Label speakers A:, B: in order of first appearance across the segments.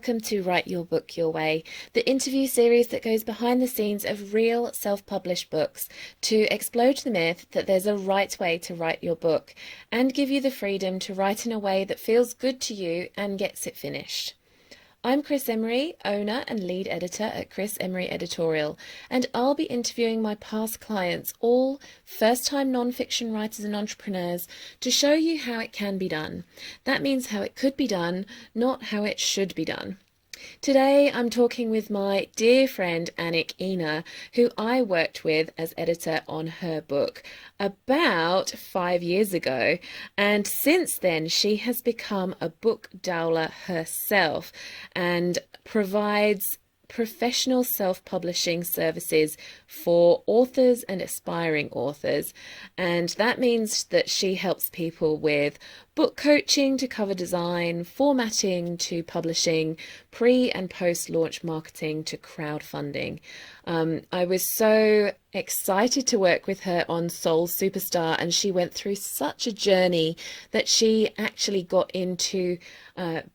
A: welcome to Write Your Book Your Way, the interview series that goes behind the scenes of real self-published books to explode the myth that there's a right way to write your book and give you the freedom to write in a way that feels good to you and gets it finished. I'm Kris Emery, owner and lead editor at Kris Emery Editorial, and I'll be interviewing my past clients, all first-time non-fiction writers and entrepreneurs, to show you how it can be done. That means how it could be done, not how it should be done. Today I'm talking with my dear friend Annick Ina, who I worked with as editor on her book about 5 years ago, and since then she has become a book dowler herself and provides professional self-publishing services for authors and aspiring authors, and that means that she helps people with book coaching to cover design, formatting to publishing, pre and post launch marketing to crowdfunding. I was so excited to work with her on Soul Superstar, and she went through such a journey that she actually got into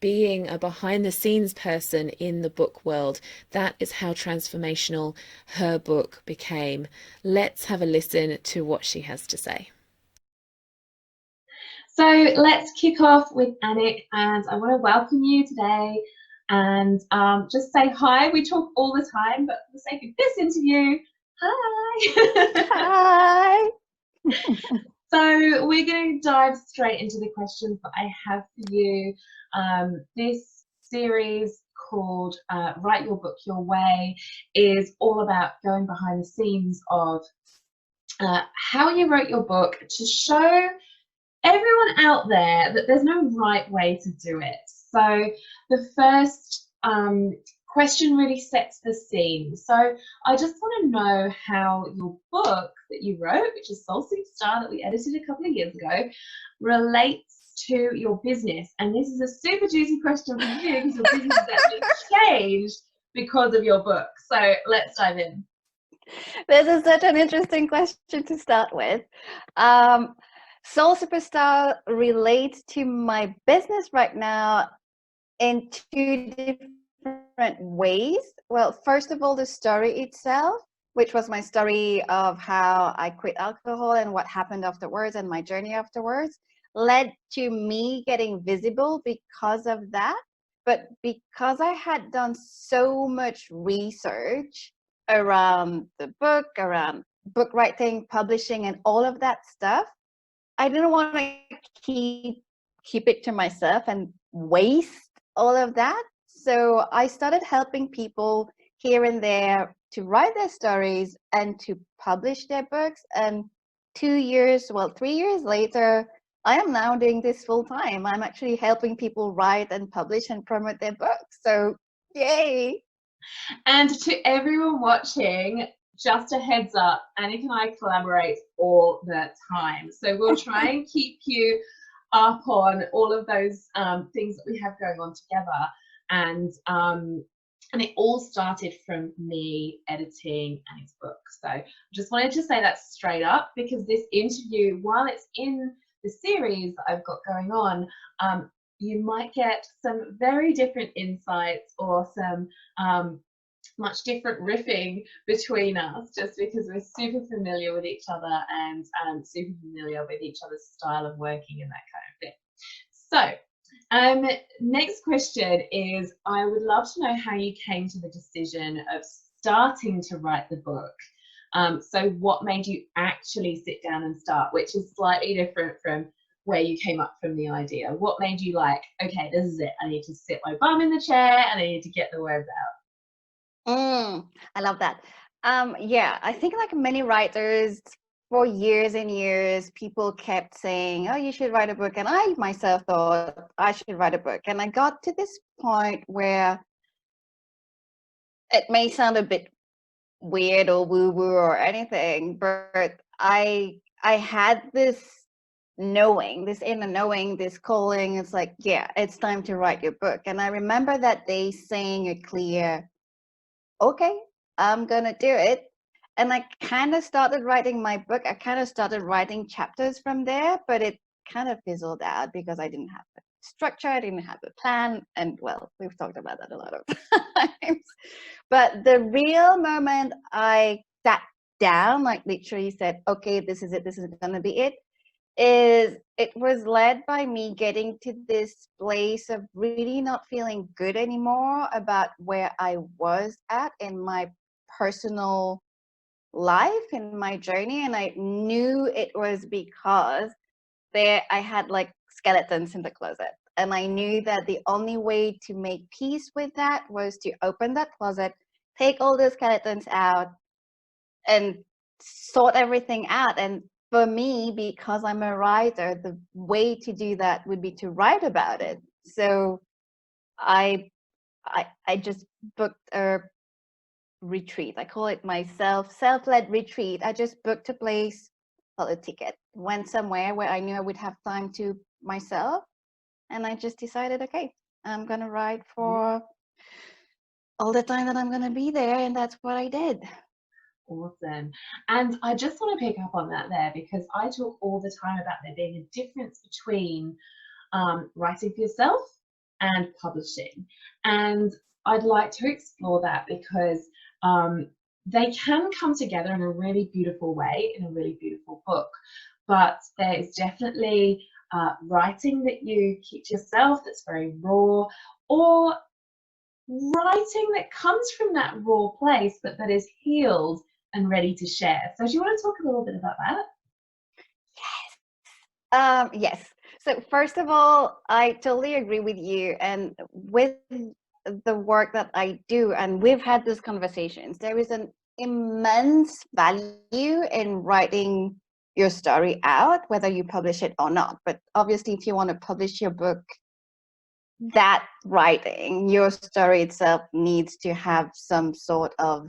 A: being a behind the scenes person in the book world. That is how transformational her book became. Let's have a listen to what she has to say.
B: So let's kick off with Annick, and I want to welcome you today and just say hi. We talk all the time, but for the sake of this interview, hi.
C: Hi.
B: So we're going to dive straight into the questions that I have for you. This series called Write Your Book Your Way is all about going behind the scenes of how you wrote your book to show everyone out there that there's no right way to do it. So the first question really sets the scene. So I just want to know how your book that you wrote, which is Soul Superstar, that we edited a couple of years ago, relates to your business. And this is a super juicy question for you because your business has actually changed because of your book. So let's dive in.
C: This is such an interesting question to start with. Soul Superstar relates to my business right now in two different ways. Well, first of all, the story itself, which was my story of how I quit alcohol and what happened afterwards and my journey afterwards, led to me getting visible because of that. But because I had done so much research around the book, around book writing, publishing, and all of that stuff, I didn't want to keep it to myself and waste all of that. So I started helping people here and there to write their stories and to publish their books. And 3 years later, I am now doing this full time. I'm actually helping people write and publish and promote their books. So yay!
B: And to everyone watching, just a heads up, Annick and I collaborate all the time. So we'll try and keep you up on all of those things that we have going on together. And it all started from me editing Annick's book. So I just wanted to say that straight up, because this interview, while it's in the series that I've got going on, you might get some very different insights or some much different riffing between us, just because we're super familiar with each other and super familiar with each other's style of working and that kind of thing. So next question is, I would love to know how you came to the decision of starting to write the book. So what made you actually sit down and start, which is slightly different from where you came up from the idea. What made you like, okay, this is it, I need to sit my bum in the chair and I need to get the words out?
C: I love that. Yeah, I think like many writers, for years and years, people kept saying, oh, you should write a book. And I myself thought I should write a book. And I got to this point where it may sound a bit weird or woo-woo or anything, but I had this knowing, this inner knowing, this calling. It's like, yeah, it's time to write your book. And I remember that day saying a clear, okay, I'm gonna do it. And I kind of started writing my book. I kind of started writing chapters from there, but it kind of fizzled out because I didn't have structure, I didn't have a plan, and well, we've talked about that a lot of times. But the real moment I sat down, like literally said, okay, this is it, this is gonna be it, is it was led by me getting to this place of really not feeling good anymore about where I was at in my personal life, in my journey. And I knew it was because there I had like skeletons in the closet. And I knew that the only way to make peace with that was to open that closet, take all the skeletons out, and sort everything out. And for me, because I'm a writer, the way to do that would be to write about it. So I I just booked a retreat. I call it my self-led retreat. I just booked a place, bought a ticket, went somewhere where I knew I would have time to myself, and I just decided, okay, I'm gonna write for all the time that I'm gonna be there, and that's what I did.
B: Awesome. And I just want to pick up on that there, because I talk all the time about there being a difference between writing for yourself and publishing. And I'd like to explore that, because they can come together in a really beautiful way, in a really beautiful book. But there is definitely writing that you keep to yourself that's very raw, or writing that comes from that raw place but that is healed and ready to share. So do you want to talk a little bit about that?
C: Yes. So first of all, I totally agree with you. And with the work that I do, and we've had these conversations, there is an immense value in writing your story out, whether you publish it or not. But obviously, if you want to publish your book, that writing, your story itself needs to have some sort of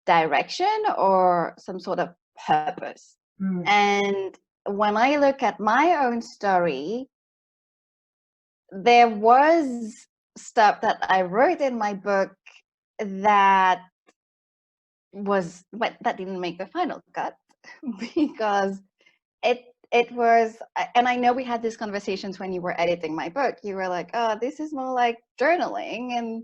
C: direction or some sort of purpose. And when I look at my own story, there was stuff that I wrote in my book that that didn't make the final cut because it was, and I know we had these conversations when you were editing my book. You were like, oh, this is more like journaling, and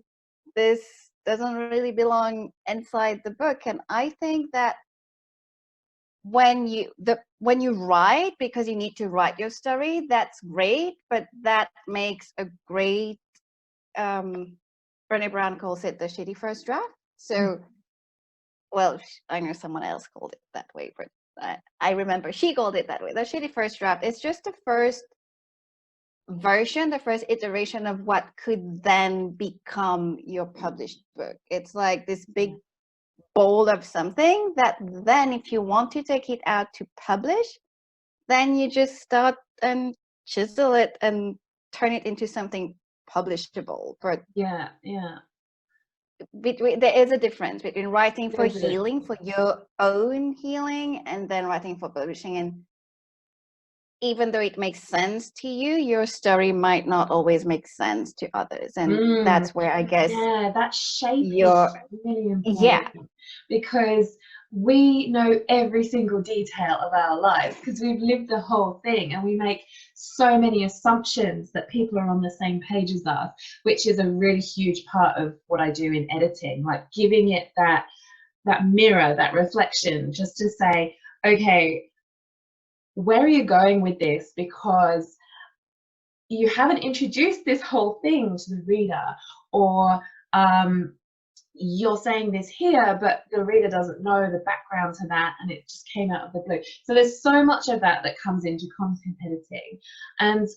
C: this doesn't really belong inside the book. And I think that when you write because you need to write your story, that's great, but that makes a great Brené Brown calls it the shitty first draft. So well, I know someone else called it that way, but I remember she called it that way. The shitty first draft. It's just the first version, the first iteration of what could then become your published book. It's like this big bowl of something that then if you want to take it out to publish, then you just start and chisel it and turn it into something publishable. But
B: Yeah.
C: there is a difference between writing for
B: There's a
C: healing, for your own healing, and then writing for publishing. And even though it makes sense to you, your story might not always make sense to others. And that's where I guess
B: that shaping
C: your
B: is really important, because we know every single detail of our lives because we've lived the whole thing, and we make so many assumptions that people are on the same page as us, which is a really huge part of what I do in editing, like giving it that mirror, that reflection, just to say, okay, where are you going with this? Because you haven't introduced this whole thing to the reader, or you're saying this here, but the reader doesn't know the background to that, and it just came out of the blue. So there's so much of that comes into content editing. And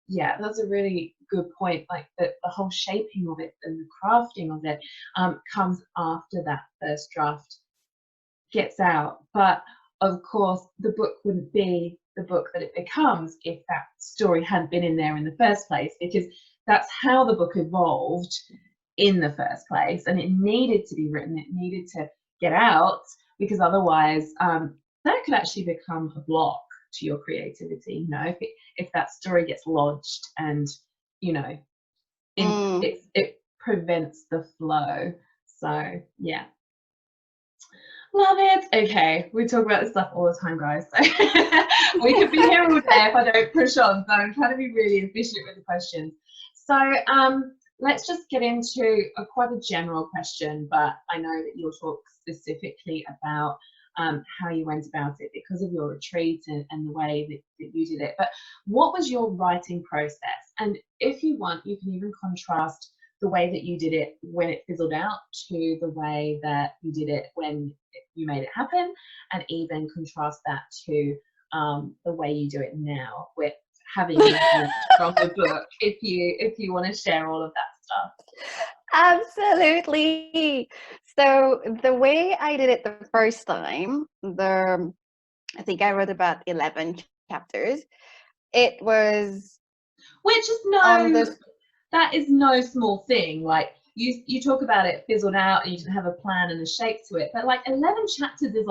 B: yeah, that's a really good point. Like the whole shaping of it and the crafting of it comes after that first draft gets out. But of course, the book wouldn't be the book that it becomes if that story hadn't been in there in the first place, because that's how the book evolved in the first place, and it needed to be written, it needed to get out, because otherwise that could actually become a block to your creativity, you know, if that story gets lodged, and you know, it prevents the flow. So yeah. Love it. Okay, we talk about this stuff all the time, guys. So we could be here all day if I don't push on. So I'm trying to be really efficient with the questions. So let's just get into quite a general question, but I know that you'll talk specifically about how you went about it because of your retreat and the way that you did it. But what was your writing process? And if you want, you can even contrast the way that you did it when it fizzled out to the way that you did it when you made it happen, and even contrast that to the way you do it now with having influence from the book, if you want to share all of that stuff.
C: Absolutely. So the way I did it the first time, I think I wrote about 11 chapters. It was
B: Which is
C: on the
B: that is no small thing. Like you talk about it fizzled out and you didn't have a plan and a shape to it, but like 11 chapters is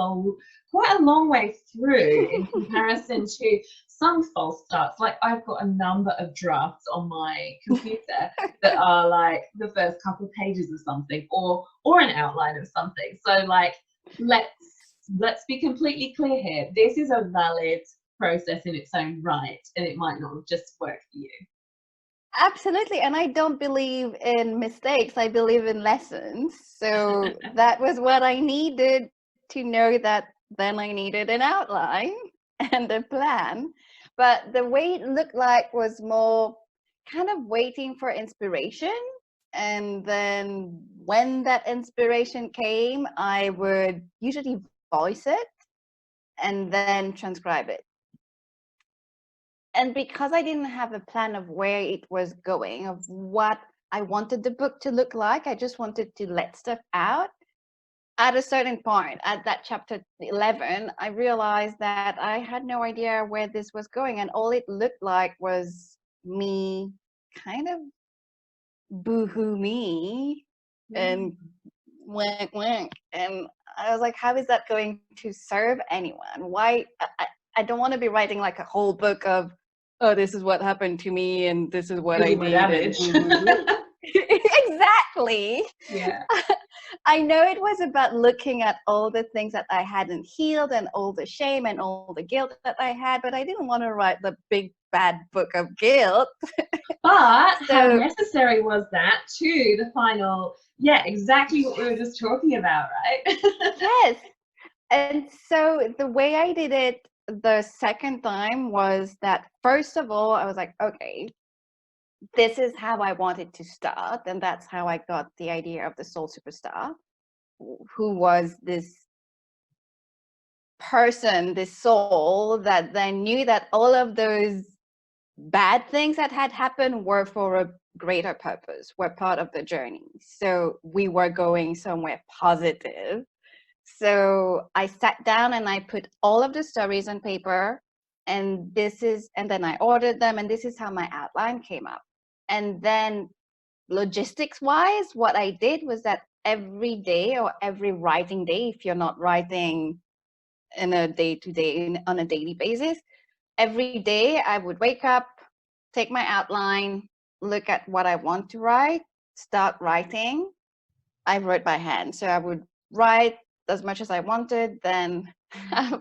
B: quite a long way through in comparison to some false starts. Like I've got a number of drafts on my computer that are like the first couple of pages of something or an outline of something. So like let's be completely clear here. This is a valid process in its own right, and it might not have just worked for you.
C: Absolutely. And I don't believe in mistakes. I believe in lessons. So that was what I needed to know, that then I needed an outline and a plan. But the way it looked like was more kind of waiting for inspiration. And then when that inspiration came, I would usually voice it and then transcribe it. And because I didn't have a plan of where it was going, of what I wanted the book to look like, I just wanted to let stuff out. At a certain point, at that chapter 11, I realized that I had no idea where this was going, and all it looked like was me kind of boohoo me and wank wank. And I was like, how is that going to serve anyone? Why? I don't want to be writing like a whole book of, oh, this is what happened to me and this is what I did. Exactly.
B: Yeah.
C: I know it was about looking at all the things that I hadn't healed and all the shame and all the guilt that I had, but I didn't want to write the big bad book of guilt.
B: But how necessary was that to the final? Yeah, exactly what we were just talking about, right?
C: Yes. And so the way I did it the second time was that, first of all, I was like, okay, this is how I wanted to start. And that's how I got the idea of the Soul Superstar, who was this person, this soul that then knew that all of those bad things that had happened were for a greater purpose, were part of the journey. So we were going somewhere positive. So I sat down and I put all of the stories on paper, and then I ordered them, and this is how my outline came up. And then logistics wise, what I did was that every day or every writing day, if you're not writing in a day-to-day, on a daily basis, every day I would wake up, take my outline, look at what I want to write, start writing. I wrote by hand, so I would write as much as I wanted, then have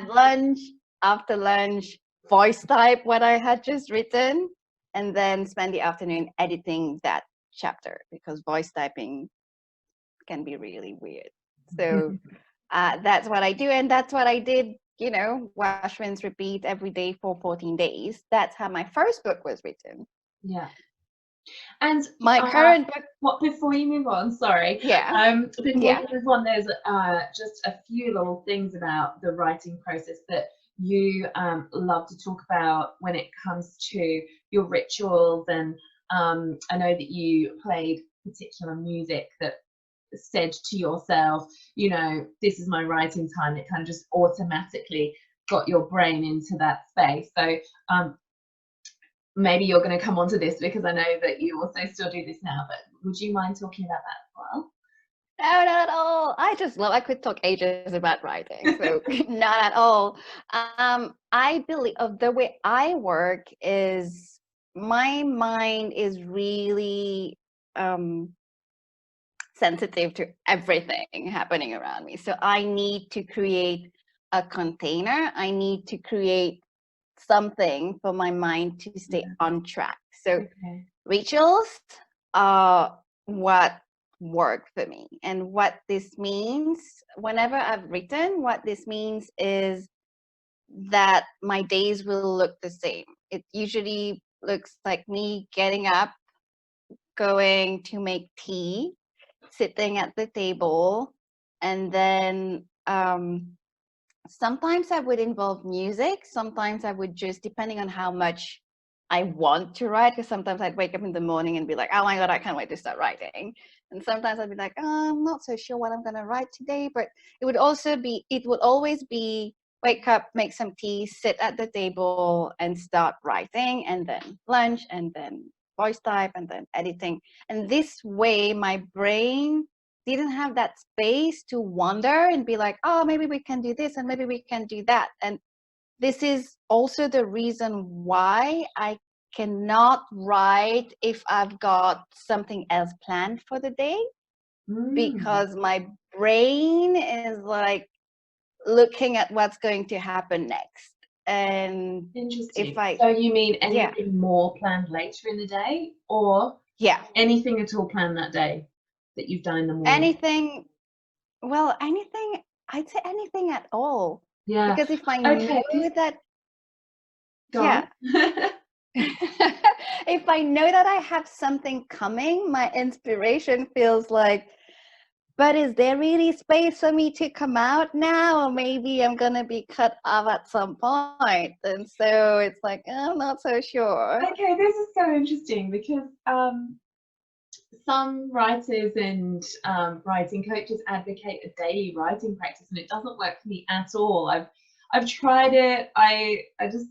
C: lunch, after lunch, voice type what I had just written, and then spend the afternoon editing that chapter, because voice typing can be really weird. So that's what I do, and that's what I did, wash, rinse, repeat every day for 14 days. That's how my first book was written.
B: Yeah. And
C: my current book.
B: What, before you move on, sorry.
C: Yeah.
B: Before you move on, there's just a few little things about the writing process that you love to talk about when it comes to your rituals. And I know that you played particular music that said to yourself, this is my writing time. It kind of just automatically got your brain into that space. So maybe you're going to come onto this because I know that you also still do this now, but would you mind talking about that as well?
C: No, not at all. I could talk ages about writing, so not at all. I believe the way I work is my mind is really sensitive to everything happening around me. So I need to create a container. I need to create something for my mind to stay on track. So rituals are what work for me. And what this means, whenever I've written, what this means is that my days will look the same. It usually looks like me getting up, going to make tea, sitting at the table, and then sometimes I would involve music. Sometimes I would just, depending on how much I want to write, because sometimes I'd wake up in the morning and be like, oh my God, I can't wait to start writing. And sometimes I'd be like, oh, I'm not so sure what I'm going to write today. But it would always be wake up, make some tea, sit at the table and start writing, and then lunch, and then voice type, and then editing. And this way, my brain didn't have that space to wander and be like, oh, maybe we can do this and maybe we can do that. And this is also the reason why I cannot write if I've got something else planned for the day, because my brain is like looking at what's going to happen next. And
B: interesting. So you mean anything more planned later in the day, or anything at all planned that day that you've done in the morning?
C: Anything I'd say anything at all.
B: Yeah.
C: Because if I know that if I know that I have something coming, my inspiration feels like, but is there really space for me to come out now? Or maybe I'm gonna be cut off at some point. And so it's like, I'm not so sure.
B: Okay, this is so interesting, because some writers and writing coaches advocate a daily writing practice, and it doesn't work for me at all. I've tried it. I just,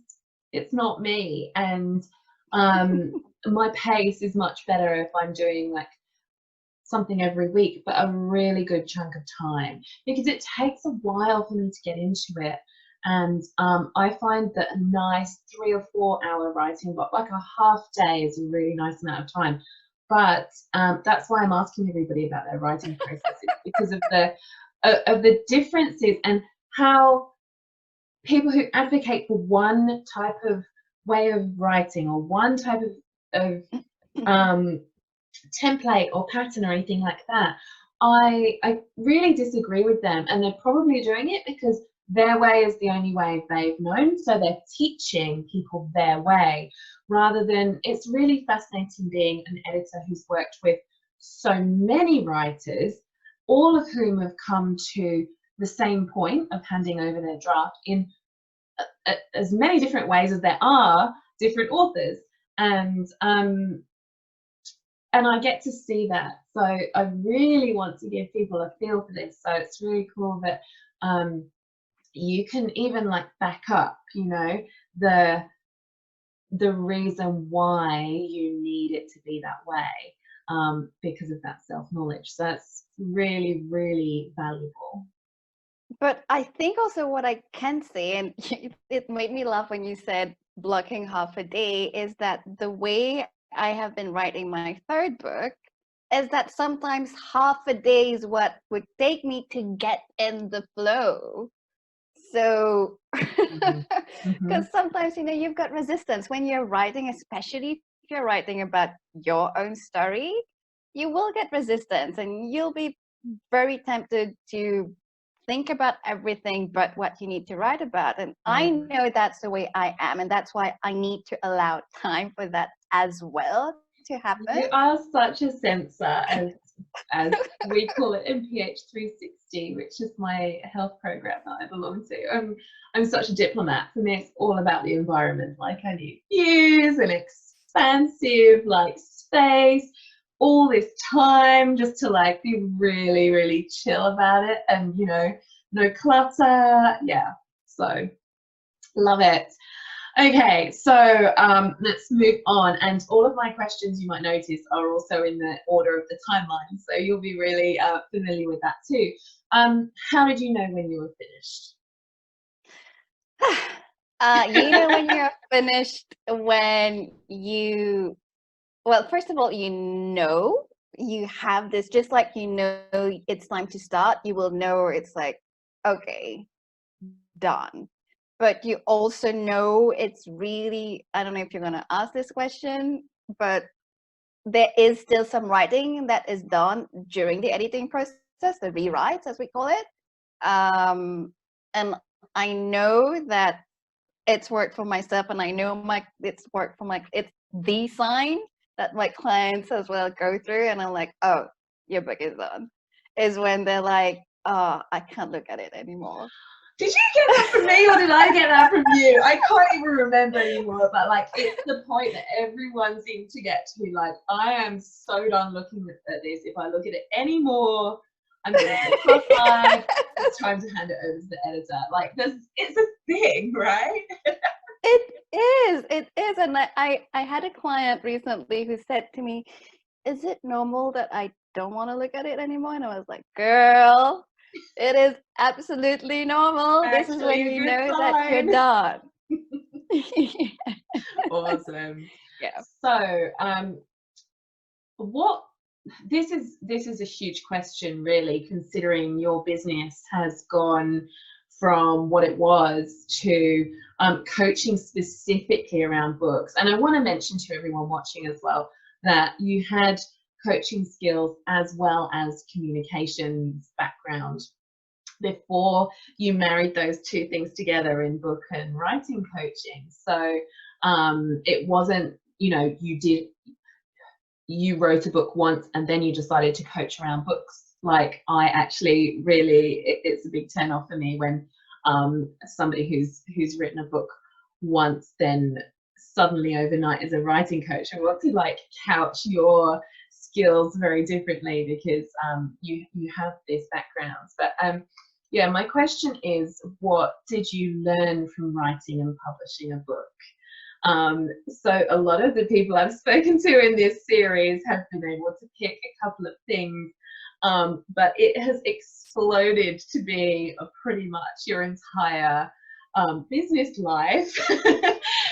B: it's not me. And my pace is much better if I'm doing like something every week, but a really good chunk of time, because it takes a while for me to get into it. And I find that a nice 3 or 4 hour writing block, like a half day, is a really nice amount of time. But that's why I'm asking everybody about their writing processes, because of the differences, and how people who advocate for one type of way of writing, or one type of template or pattern or anything like that, I really disagree with them. And they're probably doing it because their way is the only way they've known, so they're teaching people their way, rather than, it's really fascinating being an editor who's worked with so many writers, all of whom have come to the same point of handing over their draft in as many different ways as there are different authors. And I get to see that. So I really want to give people a feel for this. So it's really cool that you can even like back up, you know, the reason why you need it to be that way, because of that self-knowledge. So that's really, really valuable.
C: But I think also what I can say, and it made me laugh when you said blocking half a day, is that the way I have been writing my third book is that sometimes half a day is what would take me to get in the flow. So, because sometimes, you know, you've got resistance when you're writing, especially if you're writing about your own story, you will get resistance and you'll be very tempted to think about everything but what you need to write about. And I know that's the way I am, and that's why I need to allow time for that as well to happen.
B: You are such a sensor, as we call it in PH 360, which is my health program that I belong to. I'm such a diplomat. For me, it's all about the environment. Like, I need views and expansive like space, all this time just to like be really, really chill about it, and you know, no clutter. Yeah, so love it. Okay, so let's move on. And all of my questions, you might notice, are also in the order of the timeline, so you'll be really familiar with that too. How did you know when you were finished?
C: You know when you're finished when you, well, first of all, you know you have this, just like it's time to start, you will know it's like, okay, done. But you also know it's really, I don't know if you're going to ask this question, but there is still some writing that is done during the editing process, the rewrites as we call it. And I know that it's worked for myself, and I know it's worked for it's the sign that my clients as well go through, and I'm like, oh, your book is done, is when they're like, oh, I can't look at it anymore.
B: Did you get that from me, or did I get that from you? I can't even remember anymore, but like, it's the point that everyone seems to get to, like, I am so done looking at this. If I look at it anymore, I'm going to get cross-eyed. It's time to hand it over to the editor. Like, it's a thing, right?
C: It is. And I had a client recently who said to me, is it normal that I don't want to look at it anymore? And I was like, girl, it is absolutely normal. This is when you know that you're done.
B: Awesome.
C: Yeah.
B: So, this is a huge question, really, considering your business has gone from what it was to coaching specifically around books. And I want to mention to everyone watching as well that you had coaching skills as well as communications background before you married those two things together in book and writing coaching. So it wasn't, you wrote a book once and then you decided to coach around books. Like, I actually really, it's a big turn off for me when somebody who's written a book once then suddenly overnight is a writing coach. I want to like couch your skills very differently because you have this background. But yeah, my question is, what did you learn from writing and publishing a book? So a lot of the people I've spoken to in this series have been able to pick a couple of things, but it has exploded to be pretty much your entire business life.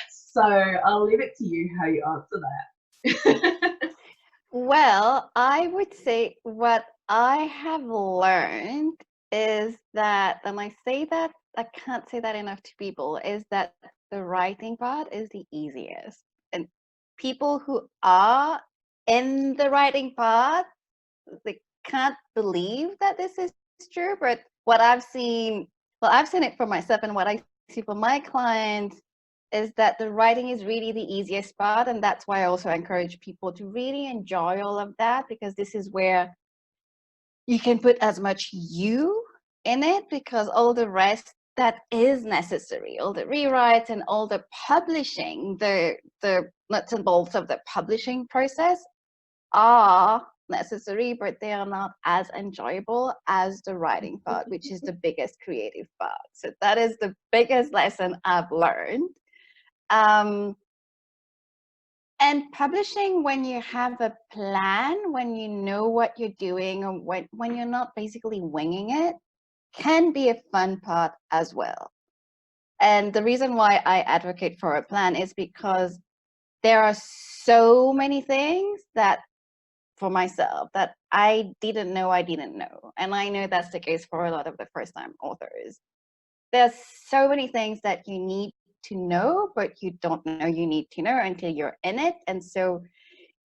B: So I'll leave it to you how you answer that.
C: Well, I would say what I have learned is that, and I say that, I can't say that enough to people, is that the writing part is the easiest. And people who are in the writing part, they can't believe that this is true. But what I've seen, well, I've seen it for myself, and what I see for my clients is that the writing is really the easiest part. And that's why I also encourage people to really enjoy all of that, because this is where you can put as much you in it, because all the rest that is necessary, all the rewrites and all the publishing, the nuts and bolts of the publishing process are necessary, but they are not as enjoyable as the writing part, which is the biggest creative part. So that is the biggest lesson I've learned. And publishing, when you have a plan, when you know what you're doing, or when you're not basically winging it, can be a fun part as well. And the reason why I advocate for a plan is because there are so many things that, for myself, that I didn't know. And I know that's the case for a lot of the first-time authors. There's so many things that you need to know, but you don't know you need to know until you're in it. And so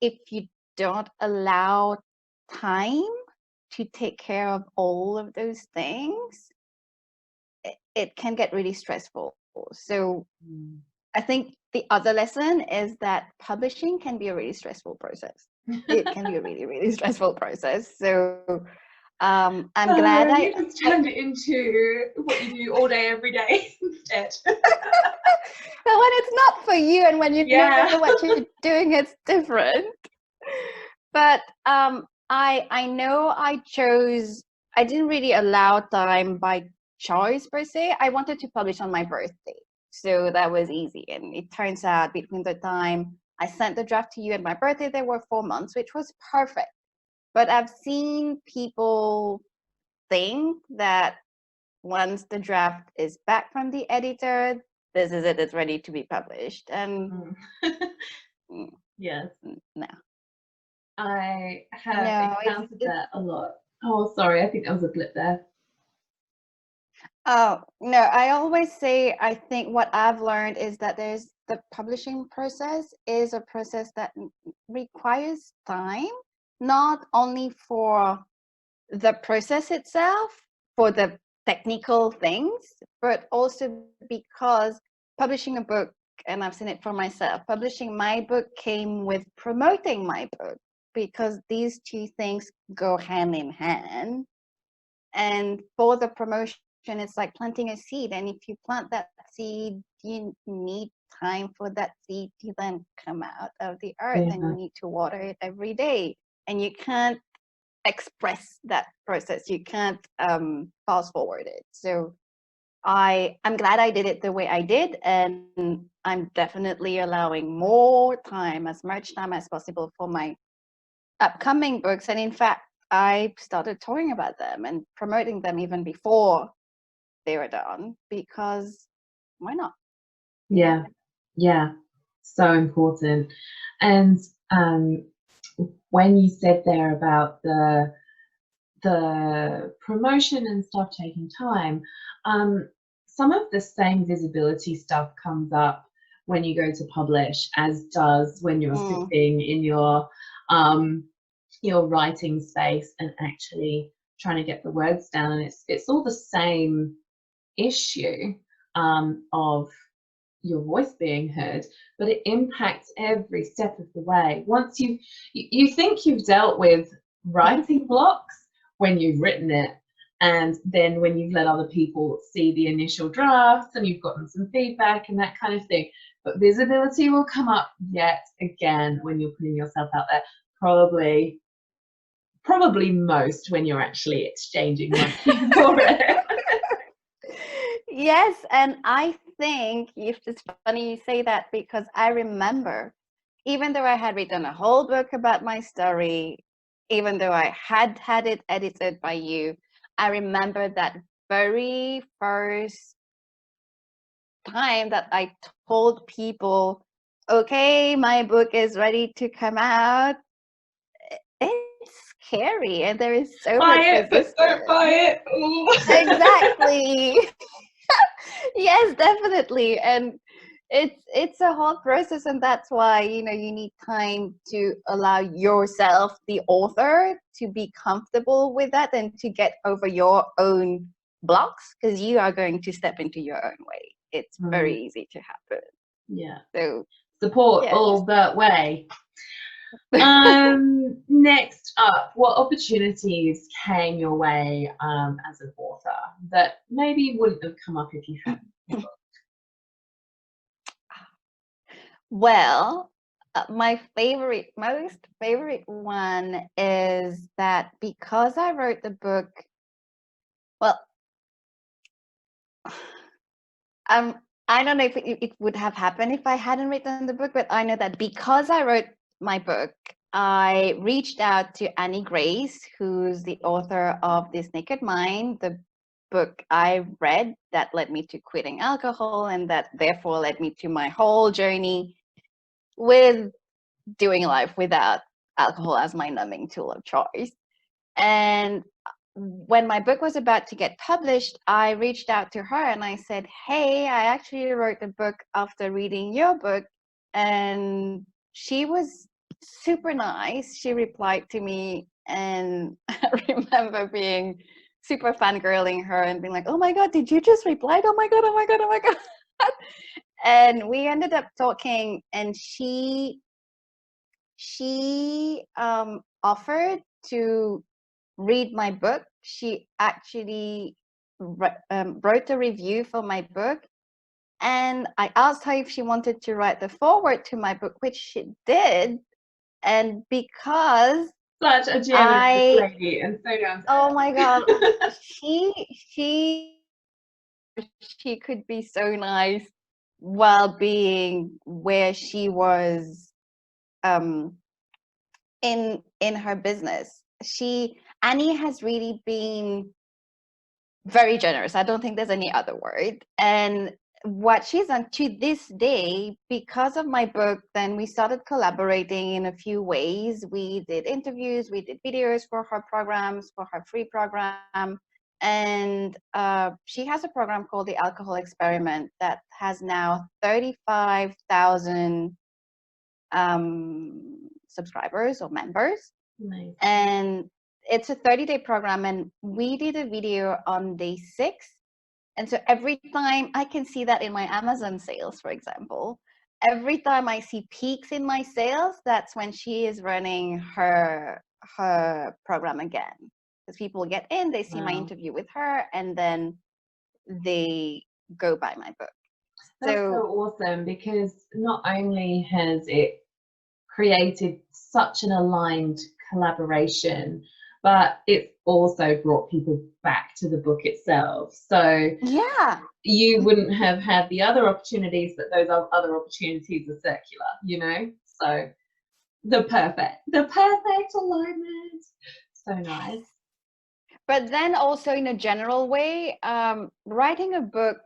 C: if you don't allow time to take care of all of those things, it can get really stressful. So I think the other lesson is that publishing can be a really stressful process. It can be a really, really stressful process. So I'm glad
B: you just turned it into what you do all day, every day instead.
C: But when it's not for you, and when you know what you're doing, it's different. But I know I didn't really allow time by choice per se. I wanted to publish on my birthday, so that was easy. And it turns out between the time I sent the draft to you and my birthday, there were 4 months, which was perfect. But I've seen people think that once the draft is back from the editor, this is it, it's ready to be published. And
B: yes.
C: no.
B: I have
C: No,
B: encountered that a lot. Oh, sorry, I think there was a blip there.
C: oh, no, I always say, I think what I've learned is that there's the publishing process is a process that requires time, not only for the process itself, for the technical things, but also because publishing a book, and I've seen it for myself, publishing my book came with promoting my book, because these two things go hand in hand. And for the promotion, it's like planting a seed. And if you plant that seed, you need time for that seed to then come out of the earth, and you need to water it every day. And you can't express that process. You can't fast forward it. So I'm glad I did it the way I did, and I'm definitely allowing more time, as much time as possible, for my upcoming books. And in fact, I started talking about them and promoting them even before they were done, because why not?
B: Yeah, yeah, so important. And when you said there about the promotion and stuff taking time, some of the same visibility stuff comes up when you go to publish as does when you're sitting in your writing space and actually trying to get the words down. And it's all the same issue of your voice being heard, but it impacts every step of the way. Once you think you've dealt with writing blocks when you've written it, and then when you've let other people see the initial drafts and you've gotten some feedback and that kind of thing. But visibility will come up yet again when you're putting yourself out there, probably most when you're actually exchanging money for it.
C: Yes, and I think it's funny you say that, because I remember, even though I had written a whole book about my story, even though I had it edited by you, I remember that very first time that I told people, okay, my book is ready to come out. It's scary, and there is so much resistance.
B: Don't buy it.
C: Exactly. Yes, definitely. And it's a whole process, and that's why, you need time to allow yourself, the author, to be comfortable with that and to get over your own blocks, because you are going to step into your own way. It's very easy to happen.
B: Yeah.
C: So
B: support all that way. Next up, what opportunities came your way as an author that maybe wouldn't have come up if you hadn't?
C: Well, my most favorite one is that because I wrote the book, well, I don't know if it would have happened if I hadn't written the book, but I know that because I wrote my book, I reached out to Annie Grace, who's the author of This Naked Mind, the book I read that led me to quitting alcohol, and that therefore led me to my whole journey with doing life without alcohol as my numbing tool of choice. And when my book was about to get published, I reached out to her and I said, hey, I actually wrote the book after reading your book. And she was super nice. She replied to me, and I remember being super fangirling her and being like, oh my God, did you just reply? Oh my God, oh my God, oh my God. And we ended up talking, and she offered to read my book. She actually wrote a review for my book, and I asked her if she wanted to write the foreword to my book, which she did. And because
B: such a generous lady and so down to
C: oh my God, she could be so nice while being where she was in her business. Annie has really been very generous. I don't think there's any other word. And what she's done to this day, because of my book, then we started collaborating in a few ways. We did interviews, we did videos for her programs, for her free program. And she has a program called the Alcohol Experiment that has now 35,000 subscribers or members.
B: Nice.
C: And it's a 30-day program. And we did a video on day 6. And so every time I can see that in my Amazon sales, for example, every time I see peaks in my sales, that's when she is running her program again. Because people get in, they see my
B: Wow.
C: interview with her, and then they go buy my book.
B: That's so awesome, because not only has it created such an aligned collaboration, but it's also brought people back to the book itself. So
C: yeah,
B: you wouldn't have had the other opportunities, but those other opportunities are circular, you know? So the perfect alignment. So nice.
C: but then also in a general way, writing a book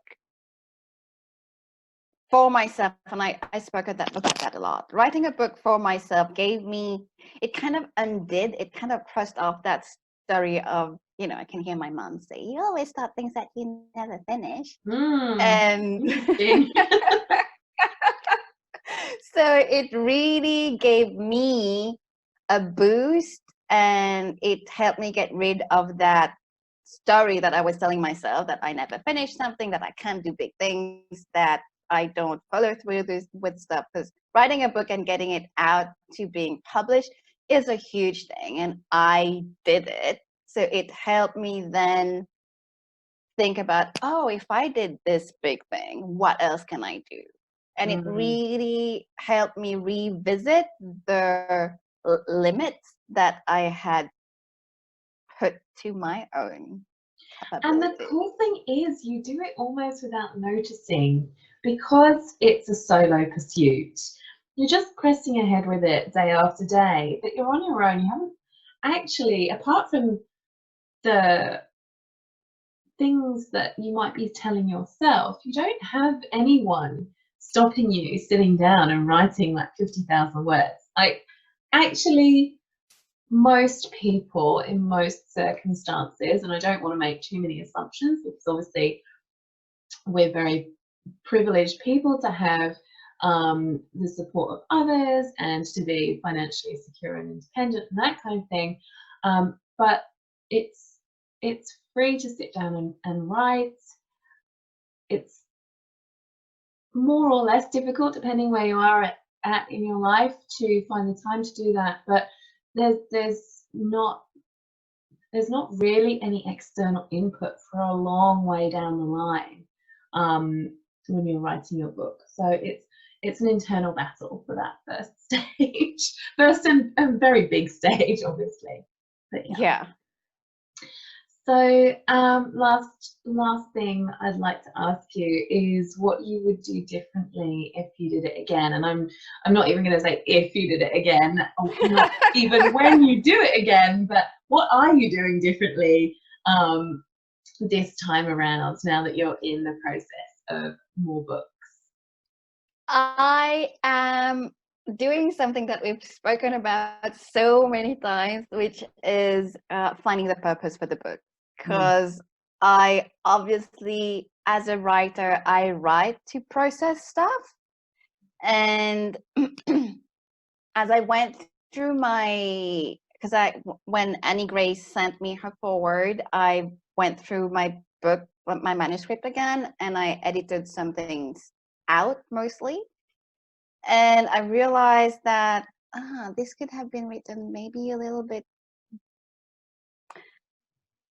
C: for myself, and I spoke about that a lot. Writing a book for myself gave me, it kind of crossed off that story of, I can hear my mom say, you always start things that you never finish. And so it really gave me a boost, and it helped me get rid of that story that I was telling myself, that I never finish something, that I can't do big things, that I don't follow through with stuff. Because writing a book and getting it out to being published is a huge thing, and I did it. So it helped me then think about, oh, if I did this big thing, what else can I do? And it really helped me revisit the limits that I had put to my own capability.
B: And the cool thing is, you do it almost without noticing, because it's a solo pursuit. You're just pressing ahead with it day after day, but you're on your own. You haven't actually, apart from the things that you might be telling yourself, you don't have anyone stopping you sitting down and writing like 50,000 words. Like, actually, most people in most circumstances, and I don't want to make too many assumptions, because obviously we're very privileged people to have the support of others and to be financially secure and independent and that kind of thing, but it's free to sit down and write. It's more or less difficult depending where you are at in your life to find the time to do that, but there's not really any external input for a long way down the line when you're writing your book. So it's an internal battle for that first stage, first and very big stage, obviously. But
C: yeah.
B: So last thing I'd like to ask you is what you would do differently if you did it again. And I'm not even going to say if you did it again, not even when you do it again, but what are you doing differently this time around, now that you're in the process of more books?
C: I am doing something that we've spoken about so many times, which is finding the purpose for the book. Because I obviously, as a writer, I write to process stuff. And as I went through when Annie Grace sent me her foreword, I went through my book, my manuscript again, and I edited some things out mostly. And I realized that this could have been written maybe a little bit,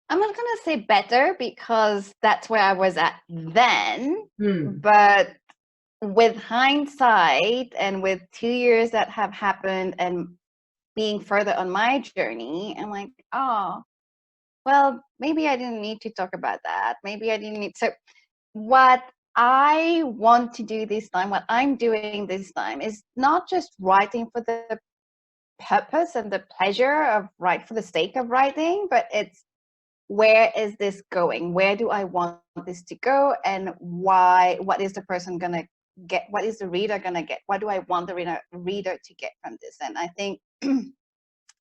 C: I'm not going to say better, because that's where I was at then. But with hindsight, and with 2 years that have happened and being further on my journey, I'm like, oh, well, maybe I didn't need to talk about that. Maybe I didn't need. So what I want to do this time, what I'm doing this time, is not just writing for the purpose and the pleasure of write for the sake of writing, but it's where is this going? Where do I want this to go? And why? What is the person gonna get? What is the reader gonna get? What do I want the reader to get from this? And I think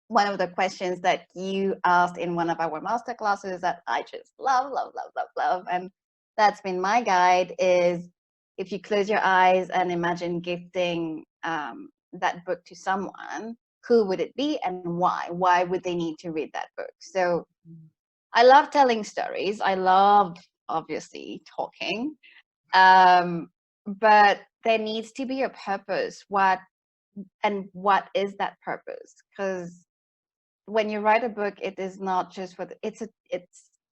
C: one of the questions that you asked in one of our master classes that I just love, and that's been my guide is, if you close your eyes and imagine gifting that book to someone, who would it be and why? Why would they need to read that book? So I love telling stories. I love, obviously, talking. But there needs to be a purpose. What is that purpose? Because when you write a book, it is not just for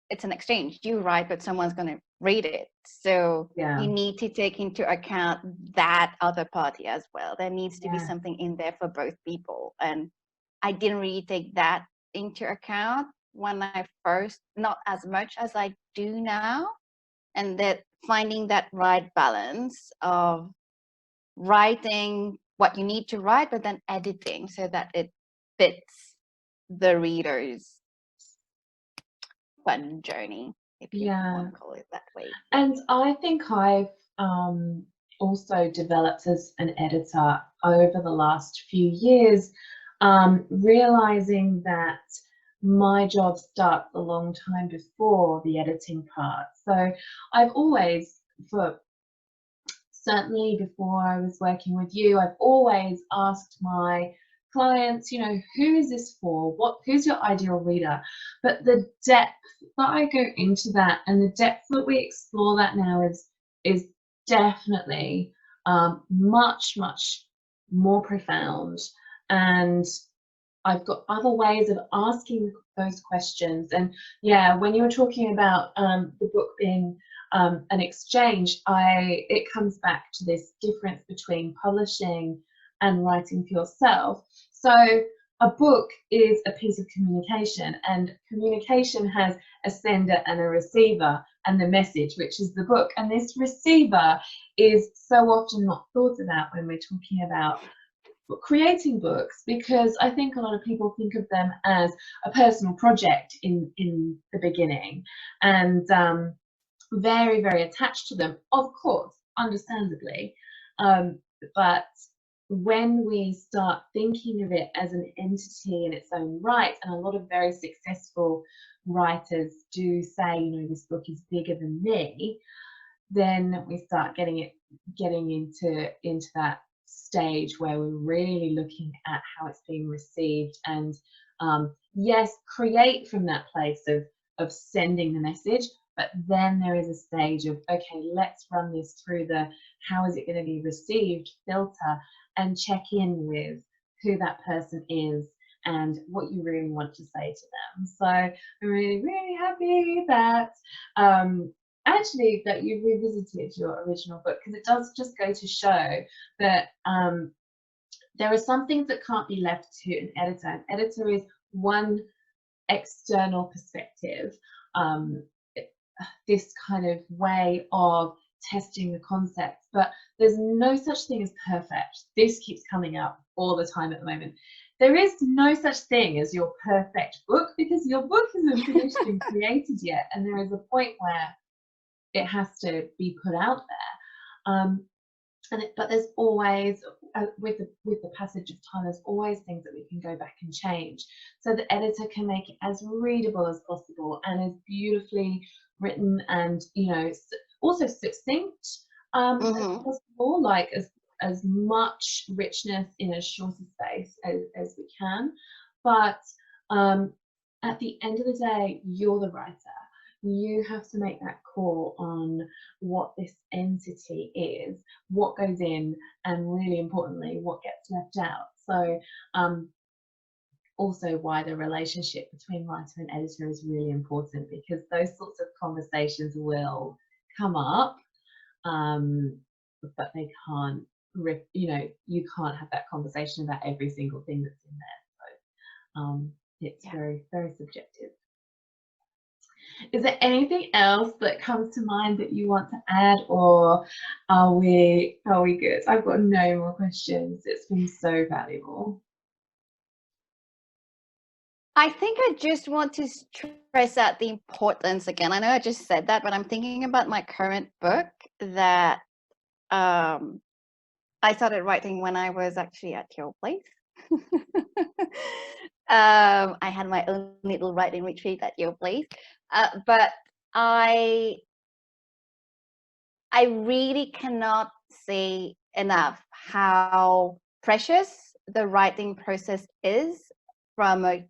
C: it's an exchange. You write, but someone's going to read it. So you need to take into account that other party as well. There needs to be something in there for both people. And I didn't really take that into account when I first, not as much as I do now. And that finding that right balance of writing what you need to write, but then editing so that it fits the reader's fun journey, if you want to call it that way.
B: And I think I've also developed as an editor over the last few years, realizing that my job starts a long time before the editing part. So I've always, certainly before I was working with you, I've always asked my clients, you know, who is this for? Who's your ideal reader? But the depth that I go into that and the depth that we explore that now is definitely much more profound. And I've got other ways of asking those questions. And yeah, when you were talking about the book being an exchange, it comes back to this difference between publishing and writing for yourself. So a book is a piece of communication, and communication has a sender and a receiver, and the message, which is the book. And this receiver is so often not thought about when we're talking about creating books, because I think a lot of people think of them as a personal project in the beginning, and very attached to them, of course, understandably, but when we start thinking of it as an entity in its own right, and a lot of very successful writers do say, you know, this book is bigger than me, then we start getting into that stage where we're really looking at how it's being received, and yes, create from that place of sending the message. But then there is a stage of, okay, let's run this through the how is it going to be received filter, and check in with who that person is and what you really want to say to them. So I'm really happy that actually that you revisited your original book, because it does just go to show that there are some things that can't be left to an editor. An editor is one external perspective, this kind of way of testing the concepts, but there's no such thing as perfect. This keeps coming up all the time at the moment. There is no such thing as your perfect book, because your book isn't finished and created yet, and there is a point where it has to be put out there. But there's always, with the passage of time, there's always things that we can go back and change, so the editor can make it as readable as possible and as beautifully written, and, you know, also succinct as possible, like as much richness in a shorter space as we can. But at the end of the day, you're the writer. You have to make that call on what this entity is, what goes in, and really importantly, what gets left out. So also why the relationship between writer and editor is really important, because those sorts of conversations will come up, but they can't, you know, you can't have that conversation about every single thing that's in there. So it's very subjective. Is there anything else that comes to mind that you want to add, or are we good? I've got no more questions. It's been so valuable.
C: I think I just want to stress out the importance again. I know I just said that, but I'm thinking about my current book that I started writing when I was actually at your place. I had my own little writing retreat at your place, but I really cannot say enough how precious the writing process is from a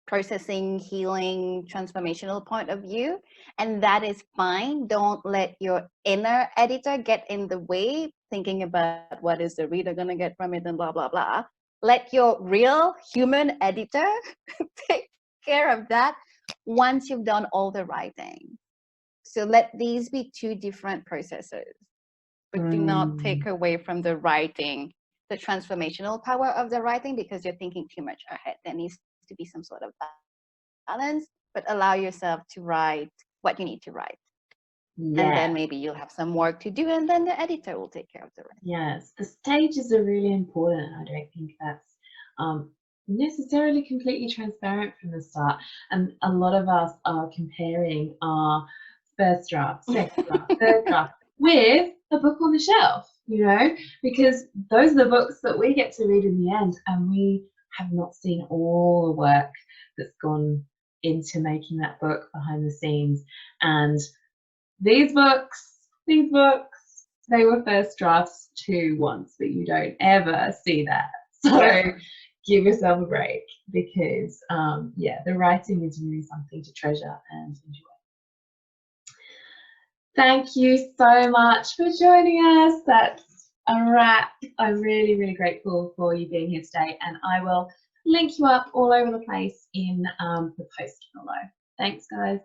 C: processing, healing, transformational point of view. And that is fine. Don't let your inner editor get in the way, thinking about what is the reader going to get from it and blah, blah, blah. Let your real human editor take care of that once you've done all the writing. So let these be two different processes, but do not take away from the writing, the transformational power of the writing, because you're thinking too much ahead. There needs to be some sort of balance, but allow yourself to write what you need to write.
B: Yeah.
C: And then maybe you'll have some work to do, and then the editor will take care of the rest.
B: Yes, the stages are really important. I don't think that's necessarily completely transparent from the start. And a lot of us are comparing our first draft, second draft, third draft with a book on the shelf, you know, because those are the books that we get to read in the end, and we have not seen all the work that's gone into making that book behind the scenes. And these books, they were first drafts too once, but you don't ever see that. So give yourself a break, because the writing is really something to treasure and enjoy. Thank you so much for joining us. That's a wrap. I'm really, really grateful for you being here today, and I will link you up all over the place in the post below. Thanks, guys.